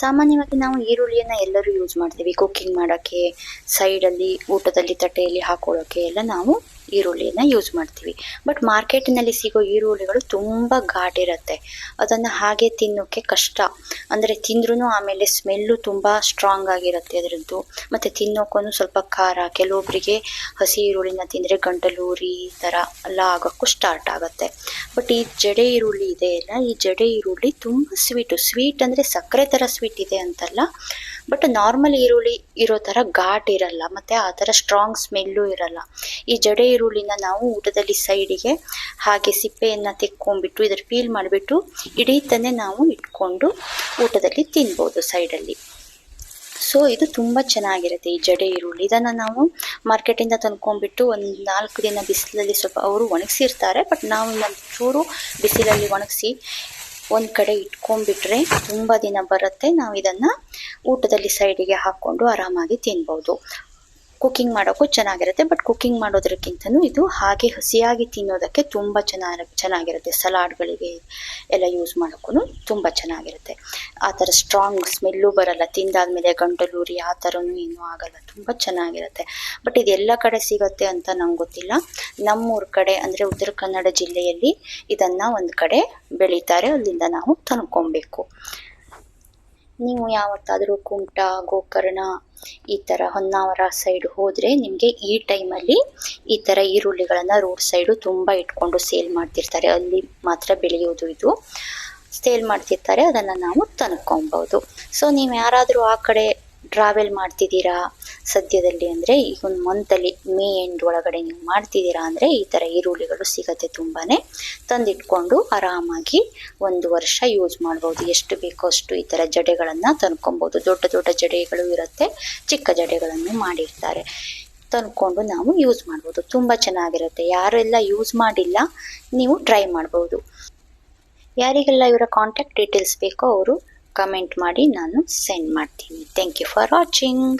ಸಾಮಾನ್ಯವಾಗಿ ನಾವು ಈರುಳ್ಳಿಯನ್ನ ಎಲ್ಲರೂ ಯೂಸ್ ಮಾಡ್ತೀವಿ ಕುಕ್ಕಿಂಗ್ ಮಾಡೋಕ್ಕೆ, ಸೈಡಲ್ಲಿ ಊಟದಲ್ಲಿ ತಟ್ಟೆಯಲ್ಲಿ ಹಾಕೊಳ್ಳೋಕೆ ಎಲ್ಲ ನಾವು ಈರುಳ್ಳಿಯನ್ನ ಯೂಸ್ ಮಾಡ್ತೀವಿ. ಬಟ್ ಮಾರ್ಕೆಟಿನಲ್ಲಿ ಸಿಗೋ ಈರುಳ್ಳಿಗಳು ತುಂಬ ಘಾಟಿರುತ್ತೆ. ಅದನ್ನು ಹಾಗೆ ತಿನ್ನೋಕ್ಕೆ ಕಷ್ಟ. ಅಂದರೆ ತಿಂದ್ರೂ ಆಮೇಲೆ ಸ್ಮೆಲ್ಲು ತುಂಬ ಸ್ಟ್ರಾಂಗ್ ಆಗಿರುತ್ತೆ ಅದರದ್ದು. ಮತ್ತು ತಿನ್ನೋಕ್ಕೂ ಸ್ವಲ್ಪ ಖಾರ, ಕೆಲವೊಬ್ಬರಿಗೆ ಹಸಿ ಈರುಳ್ಳಿನ ತಿಂದರೆ ಗಂಟಲು ಉರಿ ಈ ಥರ ಎಲ್ಲ ಆಗೋಕ್ಕೂ ಸ್ಟಾರ್ಟ್ ಆಗುತ್ತೆ. ಬಟ್ ಈ ಜಡೆ ಈರುಳ್ಳಿ ಇದೆ ಅಲ್ಲ, ಈ ಜಡೆ ಈರುಳ್ಳಿ ತುಂಬ ಸ್ವೀಟ್ ಅಂದರೆ ಸಕ್ಕರೆ ಥರ ಸ್ವೀಟ್ ಇದೆ ಅಂತಲ್ಲ, ಬಟ್ ನಾರ್ಮಲ್ ಈರುಳ್ಳಿ ಇರೋ ಥರ ಘಾಟ್ ಇರಲ್ಲ, ಮತ್ತು ಆ ಥರ ಸ್ಟ್ರಾಂಗ್ ಸ್ಮೆಲ್ಲು ಇರಲ್ಲ. ಈ ಜಡೆ ಈರುಳ್ಳಿನ ನಾವು ಊಟದಲ್ಲಿ ಸೈಡಿಗೆ ಹಾಗೆ ಸಿಪ್ಪೆಯನ್ನು ತೆಕ್ಕೊಂಡ್ಬಿಟ್ಟು ಇದರ ಪೀಲ್ ಮಾಡಿಬಿಟ್ಟು ಇಡೀ ತಾನೇ ನಾವು ಇಟ್ಕೊಂಡು ಊಟದಲ್ಲಿ ತಿನ್ಬೋದು ಸೈಡಲ್ಲಿ. ಸೊ ಇದು ತುಂಬ ಚೆನ್ನಾಗಿರುತ್ತೆ ಈ ಜಡೆ ಈರುಳ್ಳಿ. ಇದನ್ನು ನಾವು ಮಾರ್ಕೆಟಿಂದ ತಂದ್ಕೊಂಡ್ಬಿಟ್ಟು ಒಂದು 4 ದಿನ ಬಿಸಿಲಲ್ಲಿ ಸ್ವಲ್ಪ ಅವರು ಒಣಗಿಸಿರ್ತಾರೆ, ಬಟ್ ನಾವು ಚೂರು ಬಿಸಿಲಲ್ಲಿ ಒಣಗಿಸಿ ಒಂದು ಕಡೆ ಇಟ್ಕೊಂಡ್ಬಿಟ್ರೆ ತುಂಬ ದಿನ ಬರುತ್ತೆ. ನಾವು ಇದನ್ನು ಊಟದಲ್ಲಿ ಸೈಡಿಗೆ ಹಾಕ್ಕೊಂಡು ಆರಾಮಾಗಿ ತಿನ್ಬೋದು. ಕುಕ್ಕಿಂಗ್ ಮಾಡೋಕ್ಕೂ ಚೆನ್ನಾಗಿರುತ್ತೆ, ಬಟ್ ಕುಕ್ಕಿಂಗ್ ಮಾಡೋದಕ್ಕಿಂತನೂ ಇದು ಹಾಗೆ ಹಸಿಯಾಗಿ ತಿನ್ನೋದಕ್ಕೆ ತುಂಬ ಚೆನ್ನಾಗಿರುತ್ತೆ. ಸಲಾಡ್ಗಳಿಗೆ ಎಲ್ಲ ಯೂಸ್ ಮಾಡೋಕ್ಕೂ ತುಂಬ ಚೆನ್ನಾಗಿರುತ್ತೆ. ಆ ಥರ ಸ್ಟ್ರಾಂಗ್ ಸ್ಮೆಲ್ಲು ಬರಲ್ಲ, ತಿಂದಾದ್ಮೇಲೆ ಗಂಟಲೂರಿ ಆ ಥರನೂ ಏನೂ ಆಗಲ್ಲ, ತುಂಬ ಚೆನ್ನಾಗಿರುತ್ತೆ. ಬಟ್ ಇದೆಲ್ಲ ಕಡೆ ಸಿಗುತ್ತೆ ಅಂತ ನಂಗೆ ಗೊತ್ತಿಲ್ಲ. ನಮ್ಮೂರ ಕಡೆ ಅಂದರೆ ಉತ್ತರ ಕನ್ನಡ ಜಿಲ್ಲೆಯಲ್ಲಿ ಇದನ್ನು ಒಂದು ಕಡೆ ಬೆಳೀತಾರೆ, ಅಲ್ಲಿಂದ ನಾವು ತಂದ್ಕೊಬೇಕು. ನೀವು ಯಾವತ್ತಾದರೂ ಕುಮಟಾ, ಗೋಕರ್ಣ ಈ ಥರ ಹೊನ್ನಾವರ ಸೈಡ್ ಹೋದರೆ ನಿಮಗೆ ಈ ಟೈಮಲ್ಲಿ ಈ ಥರ ಈರುಳ್ಳಿಗಳನ್ನು ರೋಡ್ ಸೈಡು ತುಂಬ ಇಟ್ಕೊಂಡು ಸೇಲ್ ಮಾಡ್ತಿರ್ತಾರೆ. ಅಲ್ಲಿ ಮಾತ್ರ ಬೆಳೆಯೋದು ಇದು, ಸೇಲ್ ಮಾಡ್ತಿರ್ತಾರೆ, ಅದನ್ನು ನಾವು ತಂದ್ಕೊಬೋದು. ಸೊ ನೀವು ಯಾರಾದರೂ ಆ ಕಡೆ ಟ್ರಾವೆಲ್ ಮಾಡ್ತಿದ್ದೀರಾ ಸದ್ಯದಲ್ಲಿ ಅಂದರೆ ಈಗ ಒಂದು ಮಂತಲ್ಲಿ ಮೇ ಎಂಡ್ ಒಳಗಡೆ ನೀವು ಮಾಡ್ತಿದ್ದೀರಾ ಅಂದರೆ ಈ ಥರ ಈರುಳ್ಳಿಗಳು ಸಿಗುತ್ತೆ ತುಂಬಾ. ತಂದಿಟ್ಕೊಂಡು ಆರಾಮಾಗಿ 1 ವರ್ಷ ಯೂಸ್ ಮಾಡ್ಬೋದು. ಎಷ್ಟು ಬೇಕೋ ಅಷ್ಟು ಈ ಥರ ಜಡೆಗಳನ್ನು ತಂದ್ಕೊಬೋದು. ದೊಡ್ಡ ದೊಡ್ಡ ಜಡೆಗಳು ಇರುತ್ತೆ, ಚಿಕ್ಕ ಜಡೆಗಳನ್ನು ಮಾಡಿರ್ತಾರೆ, ತಂದ್ಕೊಂಡು ನಾವು ಯೂಸ್ ಮಾಡ್ಬೋದು. ತುಂಬ ಚೆನ್ನಾಗಿರುತ್ತೆ. ಯಾರೆಲ್ಲ ಯೂಸ್ ಮಾಡಿಲ್ಲ ನೀವು ಟ್ರೈ ಮಾಡ್ಬೋದು. ಯಾರಿಗೆಲ್ಲ ಇವರ ಕಾಂಟ್ಯಾಕ್ಟ್ ಡೀಟೇಲ್ಸ್ ಬೇಕೋ ಅವರು ಕಮೆಂಟ್ ಮಾಡಿ, ನಾನು ಸೆಂಡ್ ಮಾಡ್ತೀನಿ. Thank you for watching.